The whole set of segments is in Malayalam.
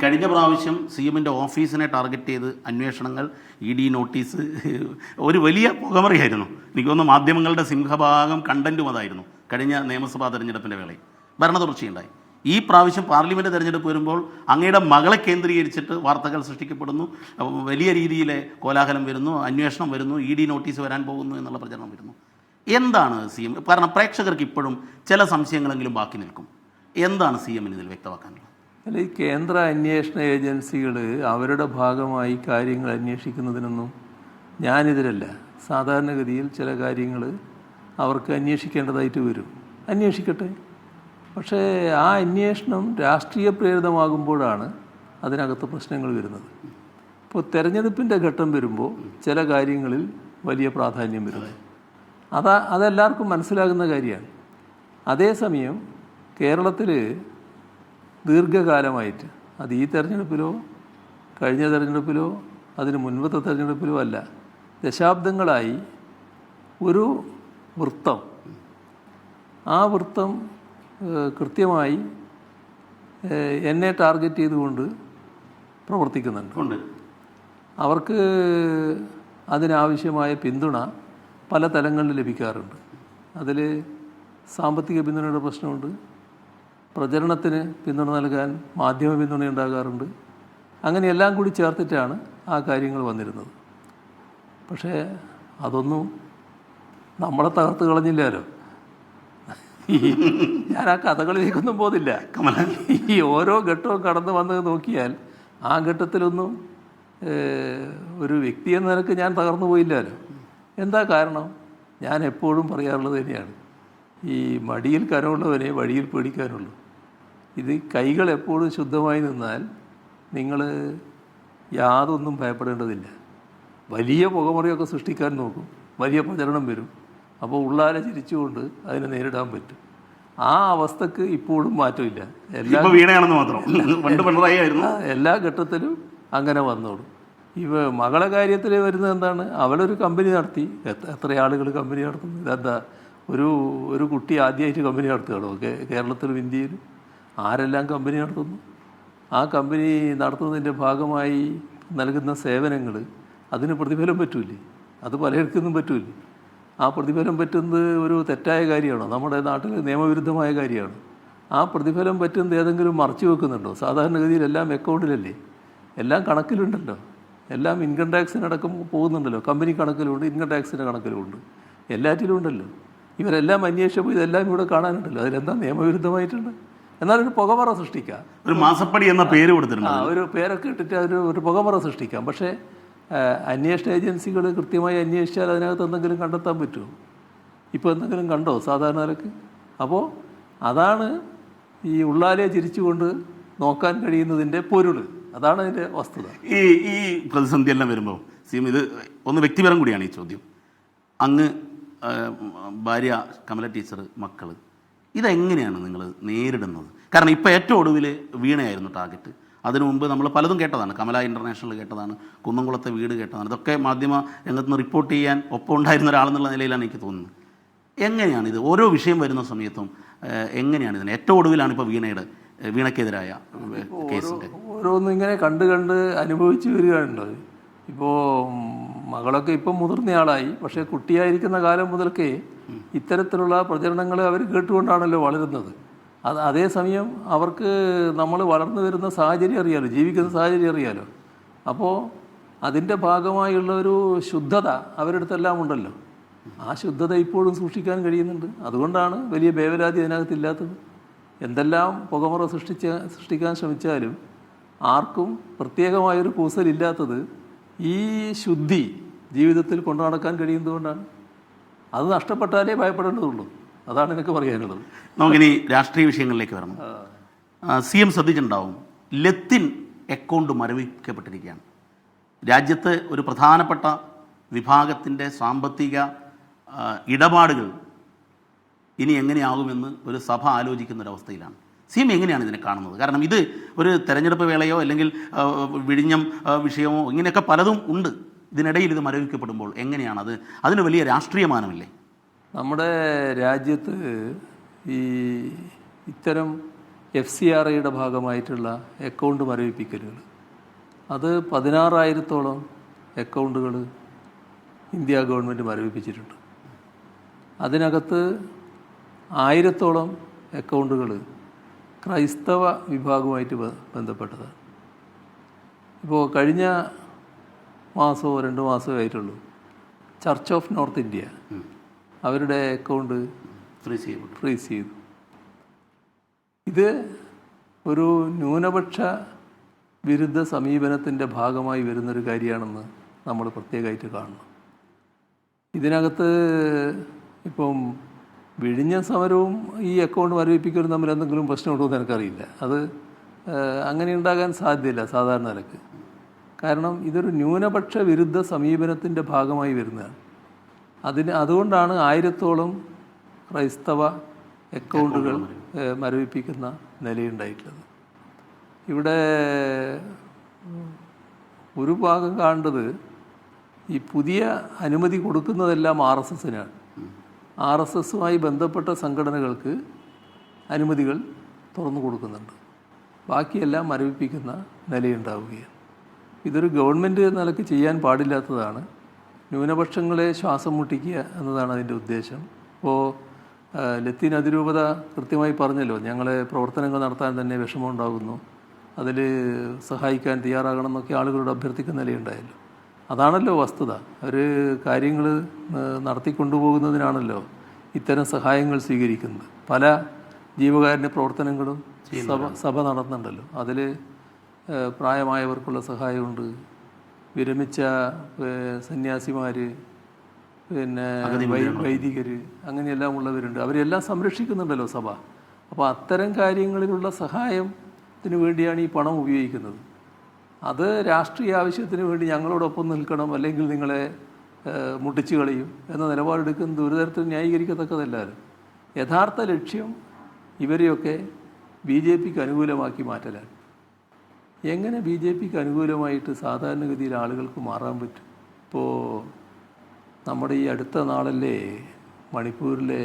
കഴിഞ്ഞ പ്രാവശ്യം സി എമ്മിൻ്റെ ഓഫീസിനെ ടാർഗറ്റ് ചെയ്ത് അന്വേഷണങ്ങൾ, ED നോട്ടീസ്, ഒരു വലിയ പുകമറിയായിരുന്നു. എനിക്കൊന്ന് മാധ്യമങ്ങളുടെ സിംഹഭാഗം കണ്ടൻറ്റും അതായിരുന്നു കഴിഞ്ഞ നിയമസഭാ തെരഞ്ഞെടുപ്പിൻ്റെ വേളയിൽ. ഭരണ തുടർച്ചയുണ്ടായി. ഈ പ്രാവശ്യം പാർലമെൻറ്റ് തെരഞ്ഞെടുപ്പ് വരുമ്പോൾ അങ്ങയുടെ മകളെ കേന്ദ്രീകരിച്ചിട്ട് വാർത്തകൾ സൃഷ്ടിക്കപ്പെടുന്നു, വലിയ രീതിയിലെ കോലാഹലം വരുന്നു, അന്വേഷണം വരുന്നു, ED നോട്ടീസ് വരാൻ പോകുന്നു എന്നുള്ള പ്രചരണം വരുന്നു. എന്താണ് സി എം? കാരണം പ്രേക്ഷകർക്ക് ഇപ്പോഴും ചില സംശയങ്ങളെങ്കിലും ബാക്കി നിൽക്കും. എന്താണ് സി എമ്മിന് ഇതിൽ വ്യക്തമാക്കാനുള്ളത്? അല്ല, ഈ കേന്ദ്ര അന്വേഷണ ഏജൻസികൾ അവരുടെ ഭാഗമായി കാര്യങ്ങൾ അന്വേഷിക്കുന്നതിനൊന്നും ഞാനെതിരല്ല. സാധാരണഗതിയിൽ ചില കാര്യങ്ങൾ അവർക്ക് അന്വേഷിക്കേണ്ടതായിട്ട് വരും, അന്വേഷിക്കട്ടെ. പക്ഷേ ആ അന്വേഷണം രാഷ്ട്രീയ പ്രേരിതമാകുമ്പോഴാണ് അതിനകത്ത് പ്രശ്നങ്ങൾ വരുന്നത്. ഇപ്പോൾ തെരഞ്ഞെടുപ്പിൻ്റെ ഘട്ടം വരുമ്പോൾ ചില കാര്യങ്ങളിൽ വലിയ പ്രാധാന്യം വരുന്നത് അതെല്ലാവർക്കും മനസ്സിലാകുന്ന കാര്യമാണ്. അതേസമയം കേരളത്തിൽ ദീർഘകാലമായിട്ട്, അത് ഈ തെരഞ്ഞെടുപ്പിലോ കഴിഞ്ഞ തെരഞ്ഞെടുപ്പിലോ അതിന് മുൻപത്തെ തെരഞ്ഞെടുപ്പിലോ അല്ല, ദശാബ്ദങ്ങളായി ഒരു വൃത്തം, ആ വൃത്തം കൃത്യമായി എന്നെ ടാർഗറ്റ് ചെയ്തുകൊണ്ട് പ്രവർത്തിക്കുന്നുണ്ട്. അവർക്ക് അതിനാവശ്യമായ പിന്തുണ പല തലങ്ങളിൽ ലഭിക്കാറുണ്ട്. അതിൽ സാമ്പത്തിക പിന്തുണയുടെ പ്രശ്നമുണ്ട്, പ്രചരണത്തിന് പിന്തുണ നൽകാൻ മാധ്യമ പിന്തുണ ഉണ്ടാകാറുണ്ട്. അങ്ങനെ എല്ലാം കൂടി ചേർത്തിട്ടാണ് ആ കാര്യങ്ങൾ വന്നിരുന്നത്. പക്ഷേ അതൊന്നും നമ്മളെ തകർത്ത് കളഞ്ഞില്ലല്ലോ. ഞാൻ ആ കഥകളിലേക്കൊന്നും പോകുന്നില്ല. ഈ ഓരോ ഘട്ടവും കടന്നു വന്നത് നോക്കിയാൽ ആ ഘട്ടത്തിലൊന്നും ഒരു വ്യക്തി എന്ന നിലക്ക് ഞാൻ തകർന്നു പോയില്ലല്ലോ. എന്താ കാരണം? ഞാൻ എപ്പോഴും പറയാറുള്ളത് തന്നെയാണ്, ഈ മടിയിൽ കനമുള്ളവനെ വഴിയിൽ പേടിക്കാനുള്ളൂ. ഇത് കൈകൾ എപ്പോഴും ശുദ്ധമായി നിന്നാൽ നിങ്ങൾ യാതൊന്നും ഭയപ്പെടേണ്ടതില്ല. വലിയ പുകമറിയൊക്കെ സൃഷ്ടിക്കാൻ നോക്കും, വലിയ പ്രചരണം വരും, അപ്പോൾ ഉള്ളാലെ ചിരിച്ചുകൊണ്ട് അതിനെ നേരിടാൻ പറ്റും. ആ അവസ്ഥക്ക് ഇപ്പോഴും മാറ്റമില്ല. എല്ലാ ഘട്ടത്തിലും അങ്ങനെ വന്നോളും. മകളെ കാര്യത്തിൽ വരുന്നത് എന്താണ്? അവളൊരു കമ്പനി നടത്തി. എത്ര ആളുകൾ കമ്പനി നടത്തുന്നു? ഇതെന്താ ഒരു കുട്ടി ആദ്യമായിട്ട് കമ്പനി നടത്തുകയാണോ കേരളത്തിലും ഇന്ത്യയിലും? ആരെല്ലാം കമ്പനി നടത്തുന്നു? ആ കമ്പനി നടത്തുന്നതിൻ്റെ ഭാഗമായി നൽകുന്ന സേവനങ്ങൾ, അതിന് പ്രതിഫലം പറ്റൂലേ? അത് പലർക്കൊന്നും പറ്റൂലേ? ആ പ്രതിഫലം പറ്റുന്നത് ഒരു തെറ്റായ കാര്യമാണോ? നമ്മുടെ നാട്ടിൽ നിയമവിരുദ്ധമായ കാര്യമാണ്. ആ പ്രതിഫലം പറ്റുന്നത് ഏതെങ്കിലും മറച്ചു വെക്കുന്നുണ്ടോ? സാധാരണഗതിയിൽ എല്ലാം അക്കൗണ്ടിലല്ലേ, എല്ലാം കണക്കിലുണ്ടല്ലോ, എല്ലാം ഇൻകം ടാക്സിനടക്കം പോകുന്നുണ്ടല്ലോ. കമ്പനി കണക്കിലുണ്ട്, ഇൻകം ടാക്സിൻ്റെ കണക്കിലുമുണ്ട്, എല്ലാറ്റിലും ഉണ്ടല്ലോ. ഇവരെല്ലാം അന്വേഷിച്ചപ്പോൾ ഇതെല്ലാം ഇവിടെ കാണാനുണ്ടല്ലോ. അതിലെന്താ നിയമവിരുദ്ധമായിട്ടുണ്ട്? എന്നാലൊരു പുകമറ സൃഷ്ടിക്കാം, ഒരു മാസപ്പടി എന്ന പേര് കൊടുത്തിട്ടുണ്ട്, ഒരു പേരൊക്കെ ഇട്ടിട്ട് ഒരു പുകമറ സൃഷ്ടിക്കാം. പക്ഷേ അന്വേഷണ ഏജൻസികൾ കൃത്യമായി അന്വേഷിച്ചാൽ അതിനകത്ത് എന്തെങ്കിലും കണ്ടെത്താൻ പറ്റുമോ? ഇപ്പോൾ എന്തെങ്കിലും കണ്ടോ സാധാരണ നിലക്ക്? അപ്പോൾ അതാണ് ഈ ഉള്ളാലെ ചിരിച്ചുകൊണ്ട് നോക്കാൻ കഴിയുന്നതിൻ്റെ പൊരുൾ. അതാണ് അതിൻ്റെ വസ്തുത. ഈ പ്രതിസന്ധി എല്ലാം വരുമ്പോൾ ഇത് ഒന്ന് വ്യക്തിപരം കൂടിയാണ് ഈ ചോദ്യം. അങ്ങ്, ഭാര്യ കമല ടീച്ചർ, മക്കൾ, ഇതെങ്ങനെയാണ് നിങ്ങൾ നേരിടുന്നത്? കാരണം ഇപ്പോൾ ഏറ്റവും ഒടുവിൽ വീണയായിരുന്നു ടാർഗറ്റ്. അതിനു മുമ്പ് നമ്മൾ പലതും കേട്ടതാണ്, കമല ഇൻ്റർനാഷണൽ കേട്ടതാണ്, കുന്നംകുളത്തെ വീട് കേട്ടതാണ്. ഇതൊക്കെ മാധ്യമ രംഗത്ത് നിന്ന് റിപ്പോർട്ട് ചെയ്യാൻ ഒപ്പം ഉണ്ടായിരുന്ന ഒരാളെന്നുള്ള നിലയിലാണ് എനിക്ക് തോന്നുന്നത്. എങ്ങനെയാണിത് ഓരോ വിഷയം വരുന്ന സമയത്തും എങ്ങനെയാണ് ഇതിന്? ഏറ്റവും ഒടുവിലാണ് ഇപ്പോൾ വീണയ്ക്കെതിരായ കേസിൻ്റെ ഓരോന്നും ഇങ്ങനെ കണ്ട് അനുഭവിച്ച് വരികയാണല്ലോ. ഇപ്പോൾ മകളൊക്കെ ഇപ്പം മുതിർന്നയാളായി, പക്ഷേ കുട്ടിയായിരിക്കുന്ന കാലം മുതൽക്കേ ഇത്തരത്തിലുള്ള പ്രചരണങ്ങൾ അവർ കേട്ടുകൊണ്ടാണല്ലോ വളരുന്നത്. അതേസമയം അവർക്ക് നമ്മൾ വളർന്നു വരുന്ന സാഹചര്യം അറിയാലോ, ജീവിക്കുന്ന സാഹചര്യം അറിയാലോ. അപ്പോൾ അതിൻ്റെ ഭാഗമായുള്ള ഒരു ശുദ്ധത അവരുടെ അടുത്തെല്ലാം ഉണ്ടല്ലോ. ആ ശുദ്ധത ഇപ്പോഴും സൂക്ഷിക്കാൻ കഴിയുന്നുണ്ട്. അതുകൊണ്ടാണ് വലിയ വേവലാതി അതിനകത്തില്ലാത്തത്. എന്തെല്ലാം പുകമറ സൃഷ്ടിക്കാൻ ശ്രമിച്ചാലും ആർക്കും പ്രത്യേകമായൊരു കൂസലില്ലാത്തത് ഈ ശുദ്ധി ജീവിതത്തിൽ കൊണ്ടു നടക്കാൻ കഴിയുന്നതുകൊണ്ടാണ്. അത് നഷ്ടപ്പെട്ടാലേ ഭയപ്പെടേണ്ടതുള്ളൂ. അതാണ് എനിക്ക് പറയാനുള്ളത്. നമുക്കിനി രാഷ്ട്രീയ വിഷയങ്ങളിലേക്ക് വരണം. CM ശ്രദ്ധിച്ചിട്ടുണ്ടാവും, ലത്തിൻ അക്കൗണ്ട് മരവിക്കപ്പെട്ടിരിക്കുകയാണ്. രാജ്യത്ത് ഒരു പ്രധാനപ്പെട്ട വിഭാഗത്തിൻ്റെ സാമ്പത്തിക ഇടപാടുകൾ ഇനി എങ്ങനെയാകുമെന്ന് ഒരു സഭ ആലോചിക്കുന്നൊരവസ്ഥയിലാണ്. CM എങ്ങനെയാണ് ഇതിനെ കാണുന്നത്? കാരണം ഇത് ഒരു തെരഞ്ഞെടുപ്പ് വേളയോ അല്ലെങ്കിൽ വിഴിഞ്ഞം വിഷയമോ ഇങ്ങനെയൊക്കെ പലതും ഉണ്ട്. ഇതിനിടയിൽ ഇത് മരവിക്കപ്പെടുമ്പോൾ എങ്ങനെയാണത്? അതിന് വലിയ രാഷ്ട്രീയമാനമില്ലേ? നമ്മുടെ രാജ്യത്ത് ഈ ഇത്തരം FCRIയുടെ ഭാഗമായിട്ടുള്ള അക്കൗണ്ട് മരവിപ്പിക്കലുകൾ. അത് 16,000-ഓളം അക്കൗണ്ടുകൾ ഇന്ത്യ ഗവൺമെൻറ് മരവിപ്പിച്ചിട്ടുണ്ട്. അതിനകത്ത് 1,000-ഓളം അക്കൗണ്ടുകൾ ക്രൈസ്തവ വിഭാഗവുമായിട്ട് ബന്ധപ്പെട്ടതാണ്. ഇപ്പോൾ കഴിഞ്ഞ മാസമോ 2 മാസമോ ആയിട്ടുള്ളൂ, ചർച്ച് ഓഫ് നോർത്ത് ഇന്ത്യ അവരുടെ അക്കൗണ്ട് ഫ്രീസ് ചെയ്തു. ഇത് ഒരു ന്യൂനപക്ഷ വിരുദ്ധ സമീപനത്തിൻ്റെ ഭാഗമായി വരുന്നൊരു കാര്യമാണെന്ന് നമ്മൾ പ്രത്യേകമായിട്ട് കാണണം. ഇതിനകത്ത് ഇപ്പം വിഴിഞ്ഞ സമരവും ഈ അക്കൗണ്ട് മരവിപ്പിക്കലും തമ്മിൽ എന്തെങ്കിലും പ്രശ്നമുണ്ടോ എന്ന് എനിക്കറിയില്ല. അത് അങ്ങനെ ഉണ്ടാകാൻ സാധ്യതയില്ല സാധാരണ നിലക്ക്. കാരണം ഇതൊരു ന്യൂനപക്ഷ വിരുദ്ധ സമീപനത്തിൻ്റെ ഭാഗമായി വരുന്നതാണ്. അതുകൊണ്ടാണ് 1,000-ഓളം ക്രൈസ്തവ അക്കൗണ്ടുകൾ മരവിപ്പിക്കുന്ന നിലയുണ്ടായിട്ടുള്ളത്. ഇവിടെ ഒരു ഭാഗം കാണേണ്ടത് ഈ പുതിയ അനുമതി കൊടുക്കുന്നതെല്ലാം RSSനാണ്. RSSുമായി ബന്ധപ്പെട്ട സംഘടനകൾക്ക് അനുമതികൾ തുറന്നു കൊടുക്കുന്നുണ്ട്. ബാക്കിയെല്ലാം മരവിപ്പിക്കുന്ന നിലയുണ്ടാവുകയാണ്. ഇതൊരു ഗവൺമെൻറ് നിലയ്ക്ക് ചെയ്യാൻ പാടില്ലാത്തതാണ്. ന്യൂനപക്ഷങ്ങളെ ശ്വാസം മുട്ടിക്കുക എന്നതാണ് അതിൻ്റെ ഉദ്ദേശം. ഇപ്പോൾ ലത്തീൻ അതിരൂപത കൃത്യമായി പറഞ്ഞല്ലോ, ഞങ്ങളെ പ്രവർത്തനങ്ങൾ നടത്താൻ തന്നെ വിഷമമുണ്ടാകുന്നു, അതിൽ സഹായിക്കാൻ തയ്യാറാകണം എന്നൊക്കെ ആളുകളോട് അഭ്യർത്ഥിക്കുന്ന നിലയുണ്ടായല്ലോ. അതാണല്ലോ വസ്തുത. അവർ കാര്യങ്ങൾ നടത്തിക്കൊണ്ടുപോകുന്നതിനാണല്ലോ ഇത്തരം സഹായങ്ങൾ സ്വീകരിക്കുന്നത്. പല ജീവകാരുണ്യ പ്രവർത്തനങ്ങളും സഭ നടത്തുന്നുണ്ടല്ലോ. അതിൽ പ്രായമായവർക്കുള്ള സഹായമുണ്ട്, വിരമിച്ച സന്യാസിമാർ, പിന്നെ വൈദികർ, അങ്ങനെയെല്ലാം ഉള്ളവരുണ്ട്. അവരെല്ലാം സംരക്ഷിക്കുന്നുണ്ടല്ലോ സഭ. അപ്പോൾ അത്തരം കാര്യങ്ങളിലുള്ള സഹായത്തിന് വേണ്ടിയാണ് ഈ പണം ഉപയോഗിക്കുന്നത്. അത് രാഷ്ട്രീയ ആവശ്യത്തിന് വേണ്ടി ഞങ്ങളോടൊപ്പം നിൽക്കണം, അല്ലെങ്കിൽ നിങ്ങളെ മുട്ടിച്ചു കളയും എന്ന നിലപാടെടുക്കുന്നത് ഒരു തരത്തിൽ ന്യായീകരിക്കത്തക്കതല്ലാലും യഥാർത്ഥ ലക്ഷ്യം ഇവരെയൊക്കെ BJPക്ക് അനുകൂലമാക്കി മാറ്റലാണ്. എങ്ങനെ BJPക്ക് അനുകൂലമായിട്ട് സാധാരണഗതിയിൽ ആളുകൾക്ക് മാറാൻ പറ്റും? ഇപ്പോൾ നമ്മുടെ ഈ അടുത്ത നാളല്ലേ മണിപ്പൂരിലെ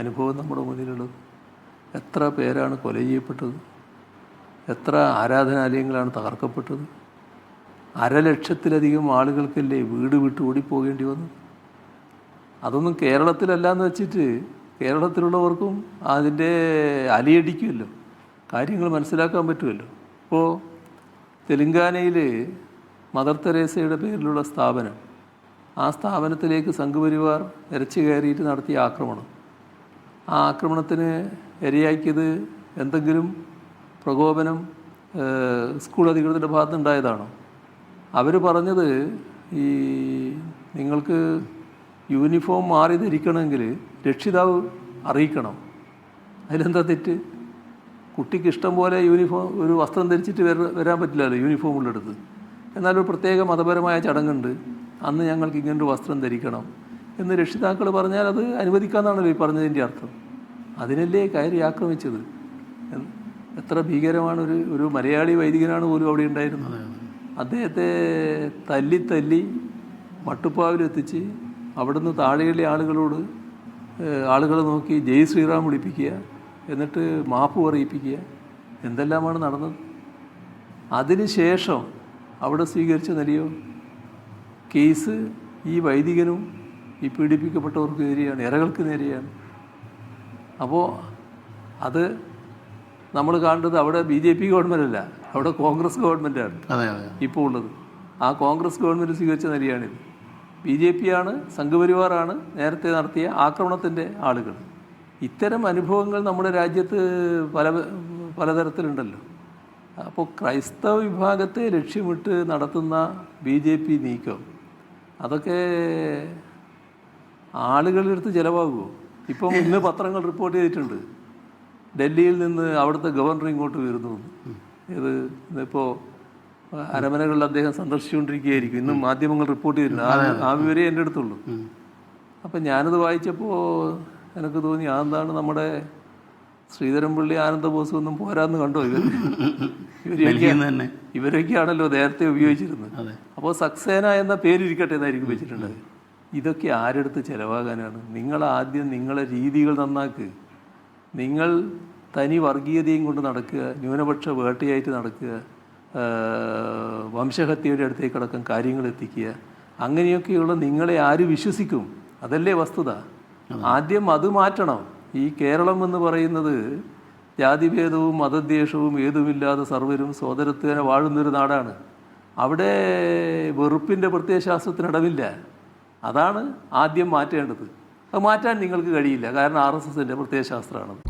അനുഭവം നമ്മുടെ മുന്നിലുള്ളത്. എത്ര പേരാണ് കൊല ചെയ്യപ്പെട്ടത്, എത്ര ആരാധനാലയങ്ങളാണ് തകർക്കപ്പെട്ടത്, 1,00,000-ലധികം ആളുകൾക്കല്ലേ വീട് വിട്ട് ഓടിപ്പോകേണ്ടി വന്നു. അതൊന്നും കേരളത്തിലല്ലാന്ന് വെച്ചിട്ട് കേരളത്തിലുള്ളവർക്കും അതിൻ്റെ അലയടിക്കുമല്ലോ, കാര്യങ്ങൾ മനസ്സിലാക്കാൻ പറ്റുമല്ലോ. ഇപ്പോൾ തെലുങ്കാനയിൽ മദർ തെരേസയുടെ പേരിലുള്ള സ്ഥാപനം, ആ സ്ഥാപനത്തിലേക്ക് സംഘപരിവാർ ഇരച്ചു കയറിയിട്ട് നടത്തിയ ആക്രമണം, ആ ആക്രമണത്തിന് ഇരയാക്കിയത് എന്തെങ്കിലും പ്രകോപനം സ്കൂൾ അധികൃതരുടെ ഭാഗത്തുനിന്നുണ്ടായതാണോ? അവർ പറഞ്ഞത് ഈ നിങ്ങൾക്ക് യൂണിഫോം മാറി ധരിക്കണമെങ്കിൽ രക്ഷിതാവ് അറിയിക്കണം. അതിലെന്താ തെറ്റ്? കുട്ടിക്ക് ഇഷ്ടം പോലെ യൂണിഫോം, ഒരു വസ്ത്രം ധരിച്ചിട്ട് വരാൻ പറ്റില്ലല്ലോ യൂണിഫോം ഉള്ളിടത്ത്. എന്നാലൊരു പ്രത്യേക മതപരമായ ചടങ്ങുണ്ട്, അന്ന് ഞങ്ങൾക്ക് ഇങ്ങനൊരു വസ്ത്രം ധരിക്കണം എന്ന് രക്ഷിതാക്കൾ പറഞ്ഞാൽ അത് അനുവദിക്കാമെന്നാണല്ലോ ഈ പറഞ്ഞതിൻ്റെ അർത്ഥം. അതിനല്ലേ കയറി ആക്രമിച്ചത്. എത്ര ഭീകരമാണ്! ഒരു മലയാളി വൈദികനാണ് പോലും അവിടെ ഉണ്ടായിരുന്നത്. അദ്ദേഹത്തെ തല്ലി മട്ടുപ്പാവിലെത്തിച്ച് അവിടുന്ന് താഴെയുള്ള ആളുകളെ നോക്കി ജയ് ശ്രീറാം വിളിപ്പിക്കുക, എന്നിട്ട് മാപ്പ് പറയിപ്പിക്കുക, എന്തെല്ലാമാണ് നടന്നത്. അതിനുശേഷം അവിടെ സ്വീകരിച്ച നിലയോ കേസ് ഈ വൈദികനും ഈ പീഡിപ്പിക്കപ്പെട്ടവർക്ക് നേരെയാണ്, ഇരകൾക്ക് നേരെയാണ്. അപ്പോൾ അത് നമ്മൾ കാണേണ്ടത് അവിടെ BJP ഗവൺമെൻറ് അല്ല, അവിടെ കോൺഗ്രസ് ഗവൺമെൻറ്റാണ് ഇപ്പോൾ ഉള്ളത്. ആ കോൺഗ്രസ് ഗവൺമെൻറ് സ്വീകരിച്ച നിലയാണിത്. BJP ആണ്, സംഘപരിവാറാണ് നേരത്തെ നടത്തിയ ആക്രമണത്തിൻ്റെ ആളുകൾ. ഇത്തരം അനുഭവങ്ങൾ നമ്മുടെ രാജ്യത്ത് പലതരത്തിലുണ്ടല്ലോ. അപ്പോൾ ക്രൈസ്തവ വിഭാഗത്തെ ലക്ഷ്യമിട്ട് നടത്തുന്ന BJP നീക്കം അതൊക്കെ ആളുകളുടെ അടുത്ത് ചിലവാകുമോ? ഇപ്പം ഇന്ന് പത്രങ്ങൾ റിപ്പോർട്ട് ചെയ്തിട്ടുണ്ട്, ഡൽഹിയിൽ നിന്ന് അവിടുത്തെ ഗവർണർ ഇങ്ങോട്ട് വരുന്നു. ഇത് ഇപ്പോൾ അരമനകളിൽ അദ്ദേഹം സന്ദർശിച്ചുകൊണ്ടിരിക്കുകയായിരിക്കും. ഇന്നും മാധ്യമങ്ങൾ റിപ്പോർട്ട് ചെയ്തിട്ടുണ്ട്. ആ വിവരമേ എൻ്റെ അടുത്തുള്ളൂ. അപ്പം ഞാനത് വായിച്ചപ്പോൾ എനിക്ക് തോന്നി, അതെന്താണ് നമ്മുടെ ശ്രീധരൻപിള്ളി, ആനന്ദബോസ് ഒന്നും പോരാന്ന് കണ്ടോ? ഇവരൊക്കെയാണല്ലോ നേരത്തെ ഉപയോഗിച്ചിരുന്നത്. അപ്പോൾ സക്സേന എന്ന പേരിരിക്കട്ടെ എന്നായിരിക്കും വെച്ചിട്ടുണ്ടായത്. ഇതൊക്കെ ആരെടുത്ത് ചിലവാകാനാണ്? നിങ്ങൾ ആദ്യം നിങ്ങളെ രീതികൾ നന്നാക്ക്. നിങ്ങൾ തനി വർഗീയതയും കൊണ്ട് നടക്കുക, ന്യൂനപക്ഷ വേട്ടയായിട്ട് നടക്കുക, വംശഹത്യയുടെ അടുത്തേക്കടക്കം കാര്യങ്ങൾ എത്തിക്കുക, അങ്ങനെയൊക്കെയുള്ള നിങ്ങളെ ആര് വിശ്വസിക്കും? അതല്ലേ വസ്തുത. ആദ്യം അത് മാറ്റണം. ഈ കേരളം എന്ന് പറയുന്നത് ജാതിഭേദവും മതദ്വേഷവും ഏതുമില്ലാതെ സർവ്വരും സോദരത്വേന വാഴുന്നൊരു നാടാണ്. അവിടെ വെറുപ്പിൻ്റെ പ്രത്യയശാസ്ത്രത്തിനിടമില്ല. അതാണ് ആദ്യം മാറ്റേണ്ടത്. അത് മാറ്റാൻ നിങ്ങൾക്ക് കഴിയില്ല, കാരണം RSSൻ്റെ പ്രത്യയശാസ്ത്രമാണത്.